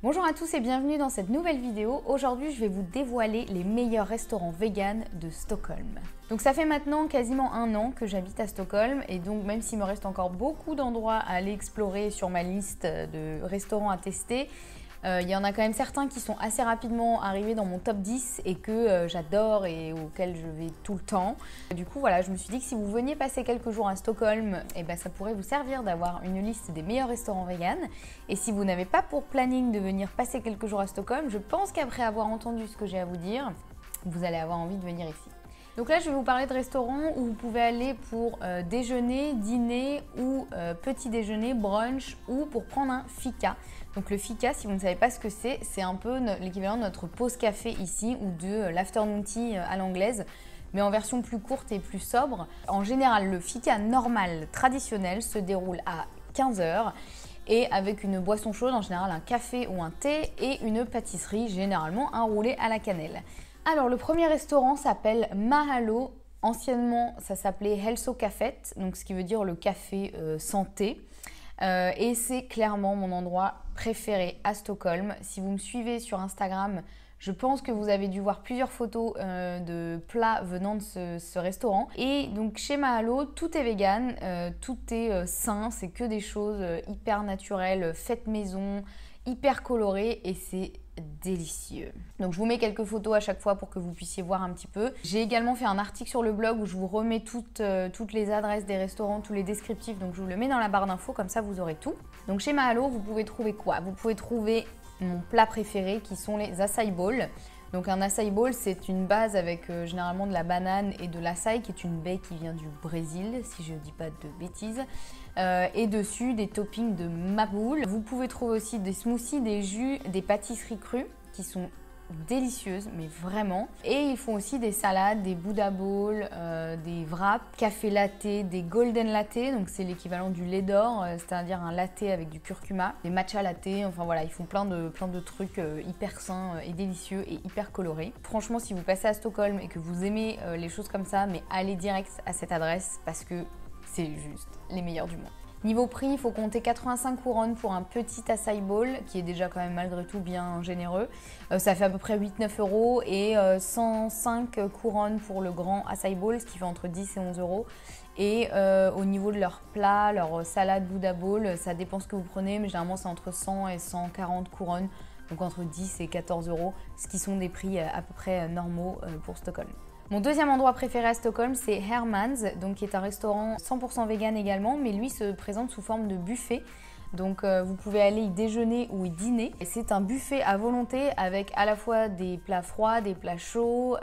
Bonjour à tous et bienvenue dans cette nouvelle vidéo. Aujourd'hui, je vais vous dévoiler les meilleurs restaurants véganes de Stockholm. Donc ça fait maintenant quasiment 1 an que j'habite à Stockholm et donc même s'il me reste encore beaucoup d'endroits à aller explorer sur ma liste de restaurants à tester, il y en a quand même certains qui sont assez rapidement arrivés dans mon top 10 et que j'adore et auxquels je vais tout le temps. Du coup voilà, je me suis dit que si vous veniez passer quelques jours à Stockholm, ça pourrait vous servir d'avoir une liste des meilleurs restaurants véganes. Et si vous n'avez pas pour planning de venir passer quelques jours à Stockholm, je pense qu'après avoir entendu ce que j'ai à vous dire, vous allez avoir envie de venir ici. Donc là, je vais vous parler de restaurants où vous pouvez aller pour déjeuner, dîner ou petit déjeuner, brunch ou pour prendre un fika. Donc le fika, si vous ne savez pas ce que c'est un peu l'équivalent de notre pause café ici ou de l'afternoon tea à l'anglaise, mais en version plus courte et plus sobre. En général, le fika normal, traditionnel, se déroule à 15 h et avec une boisson chaude, en général un café ou un thé et une pâtisserie, généralement un roulé à la cannelle. Alors le premier restaurant s'appelle Mahalo, anciennement ça s'appelait Helso Cafet, donc ce qui veut dire le café santé. Et c'est clairement mon endroit préféré à Stockholm. Si vous me suivez sur Instagram, je pense que vous avez dû voir plusieurs photos de plats venant de ce restaurant. Et donc chez Mahalo, tout est vegan, tout est sain, c'est que des choses hyper naturelles, faites maison, hyper colorées et c'est délicieux. Donc je vous mets quelques photos à chaque fois pour que vous puissiez voir un petit peu. J'ai également fait un article sur le blog où je vous remets toutes les adresses des restaurants, tous les descriptifs, donc je vous le mets dans la barre d'infos, comme ça vous aurez tout. Donc chez Mahalo, vous pouvez trouver quoi? Vous pouvez trouver mon plat préféré qui sont les açaï bowls. Donc un açaï bowl, c'est une base avec généralement de la banane et de l'açaï, qui est une baie qui vient du Brésil, si je ne dis pas de bêtises. Et dessus, des toppings de maboule. Vous pouvez trouver aussi des smoothies, des jus, des pâtisseries crues qui sont délicieuses, mais vraiment. Et ils font aussi des salades, des Buddha bowls, des wraps, café latte, des golden latte, donc c'est l'équivalent du lait d'or, c'est-à-dire un latte avec du curcuma, des matcha latte, enfin voilà, ils font plein de trucs hyper sains et délicieux et hyper colorés. Franchement, si vous passez à Stockholm et que vous aimez les choses comme ça, mais allez direct à cette adresse parce que c'est juste les meilleurs du monde. Niveau prix, il faut compter 85 couronnes pour un petit açaï bowl, qui est déjà quand même malgré tout bien généreux. Ça fait à peu près 8-9 € et 105 couronnes pour le grand açaï bowl, ce qui fait entre 10 et 11 €. Et au niveau de leurs plats, leur salade Buddha bowl, ça dépend ce que vous prenez, mais généralement c'est entre 100 et 140 couronnes, donc entre 10 et 14 €, ce qui sont des prix à peu près normaux pour Stockholm. Mon deuxième endroit préféré à Stockholm, c'est Hermans, donc qui est un restaurant 100% vegan également, mais lui se présente sous forme de buffet. Donc vous pouvez aller y déjeuner ou y dîner. Et c'est un buffet à volonté avec à la fois des plats froids, des plats chauds.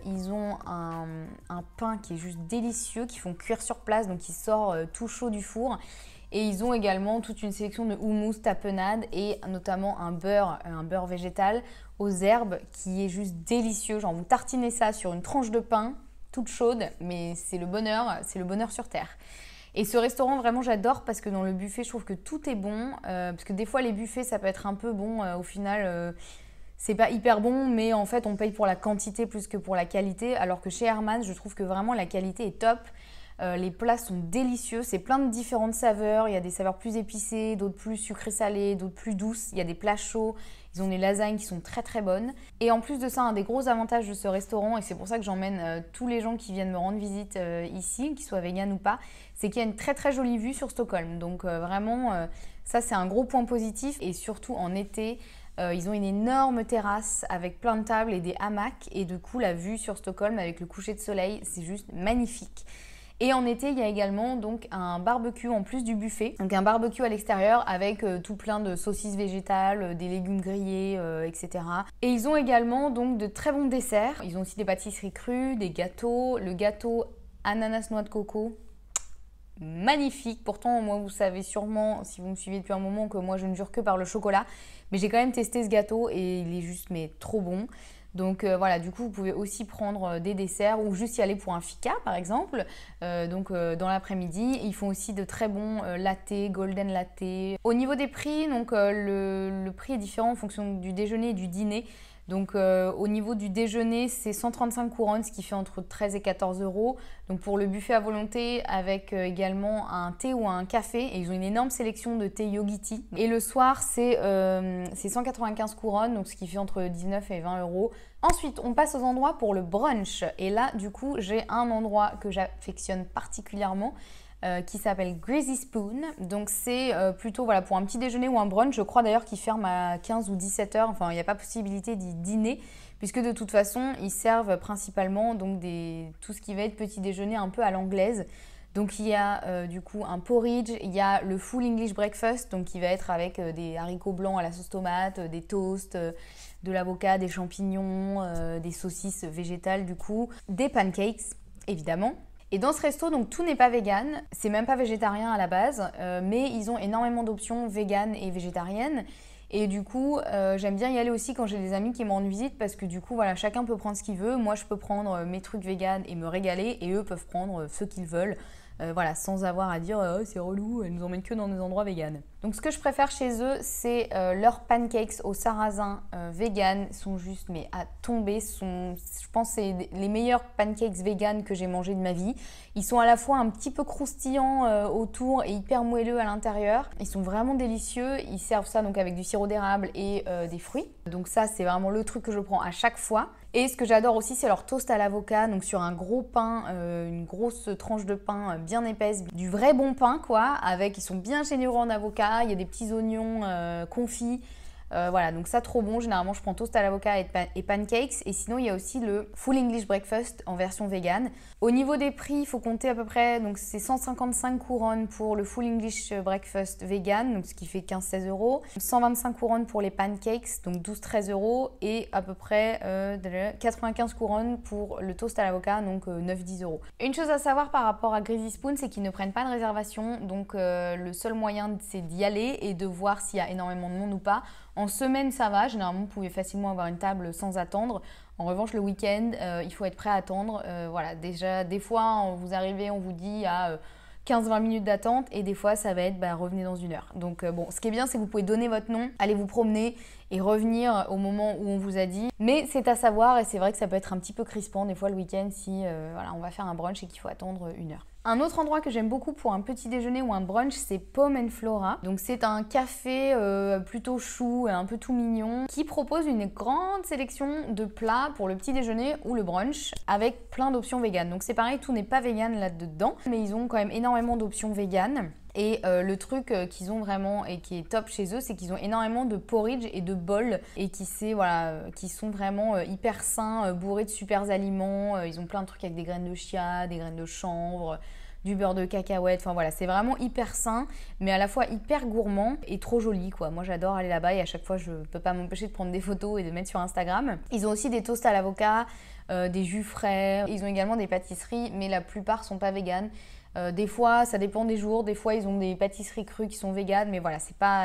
Ils ont un pain qui est juste délicieux, qu'ils font cuire sur place, donc il sort tout chaud du four. Et ils ont également toute une sélection de houmous, tapenade et notamment un beurre végétal aux herbes qui est juste délicieux. Genre vous tartinez ça sur une tranche de pain toute chaude, mais c'est le bonheur sur terre. Et ce restaurant, vraiment, j'adore parce que dans le buffet, je trouve que tout est bon. Parce que des fois, les buffets, ça peut être un peu bon. Au final, c'est pas hyper bon, mais en fait, on paye pour la quantité plus que pour la qualité. Alors que chez Hermans, je trouve que vraiment la qualité est top. Les plats sont délicieux, c'est plein de différentes saveurs. Il y a des saveurs plus épicées, d'autres plus sucrées-salées, d'autres plus douces. Il y a des plats chauds. Ils ont des lasagnes qui sont très très bonnes. Et en plus de ça, un des gros avantages de ce restaurant, et c'est pour ça que j'emmène tous les gens qui viennent me rendre visite ici, qu'ils soient véganes ou pas, c'est qu'il y a une très très jolie vue sur Stockholm. Donc vraiment, ça c'est un gros point positif. Et surtout en été, ils ont une énorme terrasse avec plein de tables et des hamacs. Et du coup, la vue sur Stockholm avec le coucher de soleil, c'est juste magnifique. Et en été, il y a également donc un barbecue en plus du buffet. Donc un barbecue à l'extérieur avec tout plein de saucisses végétales, des légumes grillés, etc. Et ils ont également donc de très bons desserts. Ils ont aussi des pâtisseries crues, des gâteaux. Le gâteau ananas noix de coco, magnifique. Pourtant, moi, vous savez sûrement, si vous me suivez depuis un moment, que moi, je ne jure que par le chocolat. Mais j'ai quand même testé ce gâteau et il est juste mais trop bon. Donc voilà, du coup, vous pouvez aussi prendre des desserts ou juste y aller pour un fika, par exemple. Dans l'après-midi, ils font aussi de très bons latte, golden latte. Au niveau des prix, donc le prix est différent en fonction du déjeuner et du dîner. Donc au niveau du déjeuner, c'est 135 couronnes, ce qui fait entre 13 et 14 euros. Donc pour le buffet à volonté, avec également un thé ou un café. Et ils ont une énorme sélection de thé Yogiti. Et le soir, c'est 195 couronnes, donc ce qui fait entre 19 et 20 euros. Ensuite, on passe aux endroits pour le brunch. Et là, du coup, j'ai un endroit que j'affectionne particulièrement qui s'appelle Greasy Spoon. Donc c'est plutôt voilà, pour un petit déjeuner ou un brunch. Je crois d'ailleurs qu'il ferme à 15 ou 17 heures. Enfin, il n'y a pas possibilité d'y dîner puisque de toute façon, ils servent principalement donc tout ce qui va être petit déjeuner un peu à l'anglaise. Donc il y a du coup un porridge, il y a le full English breakfast, donc qui va être avec des haricots blancs à la sauce tomate, des toasts, de l'avocat, des champignons, des saucisses végétales du coup, des pancakes évidemment. Et dans ce resto, donc tout n'est pas vegan, c'est même pas végétarien à la base, mais ils ont énormément d'options véganes et végétariennes. Et du coup, j'aime bien y aller aussi quand j'ai des amis qui me rendent visite parce que du coup, voilà, chacun peut prendre ce qu'il veut. Moi, je peux prendre mes trucs véganes et me régaler et eux peuvent prendre ce qu'ils veulent. Voilà, sans avoir à dire oh, c'est relou, elles nous emmènent que dans des endroits véganes. Donc ce que je préfère chez eux, c'est leurs pancakes au sarrasin vegan, sont juste mais à tomber, je pense que c'est les meilleurs pancakes vegan que j'ai mangés de ma vie. Ils sont à la fois un petit peu croustillants autour et hyper moelleux à l'intérieur. Ils sont vraiment délicieux, ils servent ça donc avec du sirop d'érable et des fruits. Donc ça c'est vraiment le truc que je prends à chaque fois. Et ce que j'adore aussi, c'est leur toast à l'avocat, donc sur un gros pain, une grosse tranche de pain bien épaisse, du vrai bon pain quoi, ils sont bien généreux en avocat, il y a des petits oignons confits. Voilà, donc ça trop bon. Généralement, je prends toast à l'avocat et pancakes. Et sinon, il y a aussi le full English breakfast en version vegan. Au niveau des prix, il faut compter à peu près, donc c'est 155 couronnes pour le full English breakfast vegan, donc ce qui fait 15-16 euros. 125 couronnes pour les pancakes, donc 12-13 euros. Et à peu près 95 couronnes pour le toast à l'avocat, donc 9-10 euros. Une chose à savoir par rapport à Greasy Spoon, c'est qu'ils ne prennent pas de réservation. Donc le seul moyen, c'est d'y aller et de voir s'il y a énormément de monde ou pas. En semaine, ça va. Généralement, vous pouvez facilement avoir une table sans attendre. En revanche, le week-end, il faut être prêt à attendre. Voilà, déjà, des fois, vous arrivez, on vous dit à 15-20 minutes d'attente et des fois, ça va être revenez dans 1 heure. Donc bon, ce qui est bien, c'est que vous pouvez donner votre nom, aller vous promener et revenir au moment où on vous a dit. Mais c'est à savoir et c'est vrai que ça peut être un petit peu crispant des fois le week-end si voilà, on va faire un brunch et qu'il faut attendre 1 heure. Un autre endroit que j'aime beaucoup pour un petit déjeuner ou un brunch, c'est Pom & Flora. Donc c'est un café plutôt chou et un peu tout mignon qui propose une grande sélection de plats pour le petit déjeuner ou le brunch avec plein d'options véganes. Donc c'est pareil, tout n'est pas vegan là-dedans, mais ils ont quand même énormément d'options véganes. Et le truc qu'ils ont vraiment et qui est top chez eux, c'est qu'ils ont énormément de porridge et de bols et qui sont vraiment hyper sains, bourrés de super aliments. Ils ont plein de trucs avec des graines de chia, des graines de chanvre, du beurre de cacahuète. Enfin voilà, c'est vraiment hyper sain, mais à la fois hyper gourmand et trop joli quoi. Moi j'adore aller là-bas et à chaque fois je peux pas m'empêcher de prendre des photos et de mettre sur Instagram. Ils ont aussi des toasts à l'avocat, des jus frais. Ils ont également des pâtisseries, mais la plupart sont pas véganes. Des fois, ça dépend des jours. Des fois, ils ont des pâtisseries crues qui sont véganes. Mais voilà,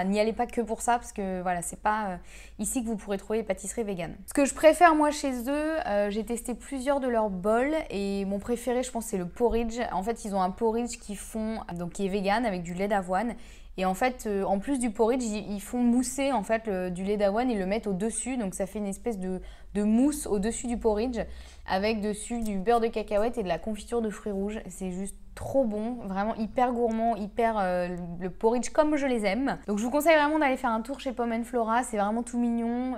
n'y allez pas que pour ça parce que voilà, c'est pas ici que vous pourrez trouver les pâtisseries véganes. Ce que je préfère moi chez eux, j'ai testé plusieurs de leurs bols et mon préféré, je pense, c'est le porridge. En fait, ils ont un porridge qui est vegan avec du lait d'avoine. Et en fait, en plus du porridge, ils font mousser en fait du lait d'avoine et le mettent au-dessus. Donc ça fait une espèce de mousse au-dessus du porridge avec dessus du beurre de cacahuète et de la confiture de fruits rouges. C'est juste trop bon, vraiment hyper gourmand, le porridge comme je les aime. Donc je vous conseille vraiment d'aller faire un tour chez Pom & Flora, c'est vraiment tout mignon,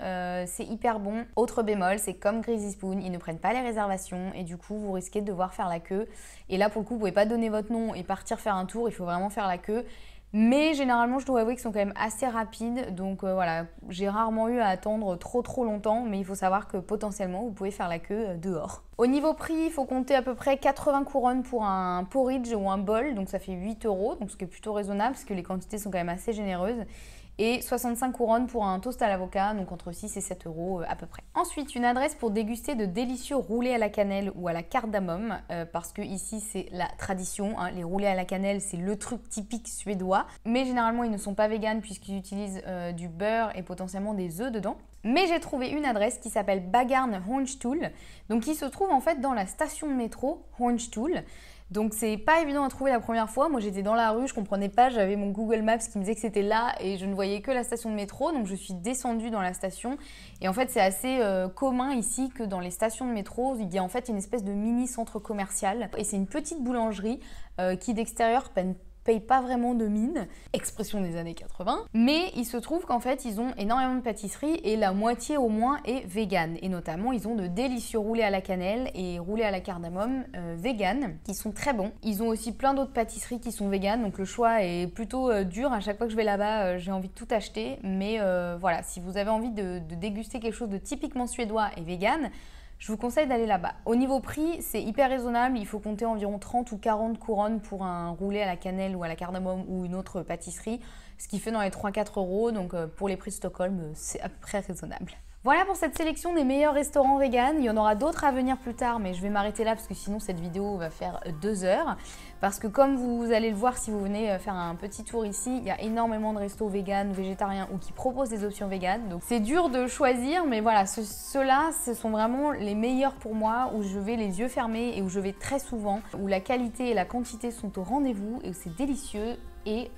c'est hyper bon. Autre bémol, c'est comme Greasy Spoon, ils ne prennent pas les réservations et du coup vous risquez de devoir faire la queue. Et là pour le coup, vous pouvez pas donner votre nom et partir faire un tour, il faut vraiment faire la queue. Mais généralement, je dois avouer qu'ils sont quand même assez rapides. Donc voilà, j'ai rarement eu à attendre trop longtemps. Mais il faut savoir que potentiellement, vous pouvez faire la queue dehors. Au niveau prix, il faut compter à peu près 80 couronnes pour un porridge ou un bol. Donc ça fait 8 euros, donc ce qui est plutôt raisonnable parce que les quantités sont quand même assez généreuses. Et 65 couronnes pour un toast à l'avocat, donc entre 6 et 7 euros à peu près. Ensuite, une adresse pour déguster de délicieux roulés à la cannelle ou à la cardamome, parce que ici c'est la tradition, hein. Les roulés à la cannelle c'est le truc typique suédois, mais généralement ils ne sont pas véganes puisqu'ils utilisent du beurre et potentiellement des œufs dedans. Mais j'ai trouvé une adresse qui s'appelle Bagarn Hornstuhl, donc qui se trouve en fait dans la station de métro Hornstuhl. Donc c'est pas évident à trouver la première fois. Moi j'étais dans la rue, je comprenais pas, j'avais mon Google Maps qui me disait que c'était là et je ne voyais que la station de métro. Donc je suis descendue dans la station et en fait c'est assez commun ici que dans les stations de métro, il y a en fait une espèce de mini centre commercial et c'est une petite boulangerie qui d'extérieur paye pas vraiment de mine, expression des années 80, mais il se trouve qu'en fait ils ont énormément de pâtisseries et la moitié au moins est vegan, et notamment ils ont de délicieux roulés à la cannelle et roulés à la cardamome vegan qui sont très bons. Ils ont aussi plein d'autres pâtisseries qui sont vegan, donc le choix est plutôt dur. À chaque fois que je vais là-bas j'ai envie de tout acheter, mais voilà, si vous avez envie de déguster quelque chose de typiquement suédois et vegan, je vous conseille d'aller là-bas. Au niveau prix, c'est hyper raisonnable. Il faut compter environ 30 ou 40 couronnes pour un roulé à la cannelle ou à la cardamome ou une autre pâtisserie, ce qui fait dans les 3-4 euros. Donc pour les prix de Stockholm, c'est à peu près raisonnable. Voilà pour cette sélection des meilleurs restaurants vegan. Il y en aura d'autres à venir plus tard, mais je vais m'arrêter là parce que sinon cette vidéo va faire 2 heures. Parce que comme vous allez le voir si vous venez faire un petit tour ici, il y a énormément de restos vegan, végétariens ou qui proposent des options vegan. Donc c'est dur de choisir, mais voilà, ceux-là, ce sont vraiment les meilleurs pour moi, où je vais les yeux fermés et où je vais très souvent, où la qualité et la quantité sont au rendez-vous et où c'est délicieux. Et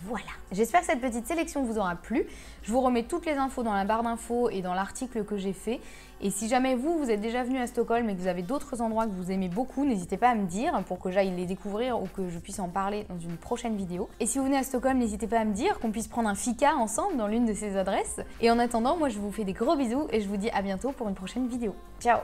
voilà. J'espère que cette petite sélection vous aura plu. Je vous remets toutes les infos dans la barre d'infos et dans l'article que j'ai fait. Et si jamais vous êtes déjà venu à Stockholm et que vous avez d'autres endroits que vous aimez beaucoup, n'hésitez pas à me dire pour que j'aille les découvrir ou que je puisse en parler dans une prochaine vidéo. Et si vous venez à Stockholm, n'hésitez pas à me dire qu'on puisse prendre un fika ensemble dans l'une de ces adresses. Et en attendant, moi je vous fais des gros bisous et je vous dis à bientôt pour une prochaine vidéo. Ciao!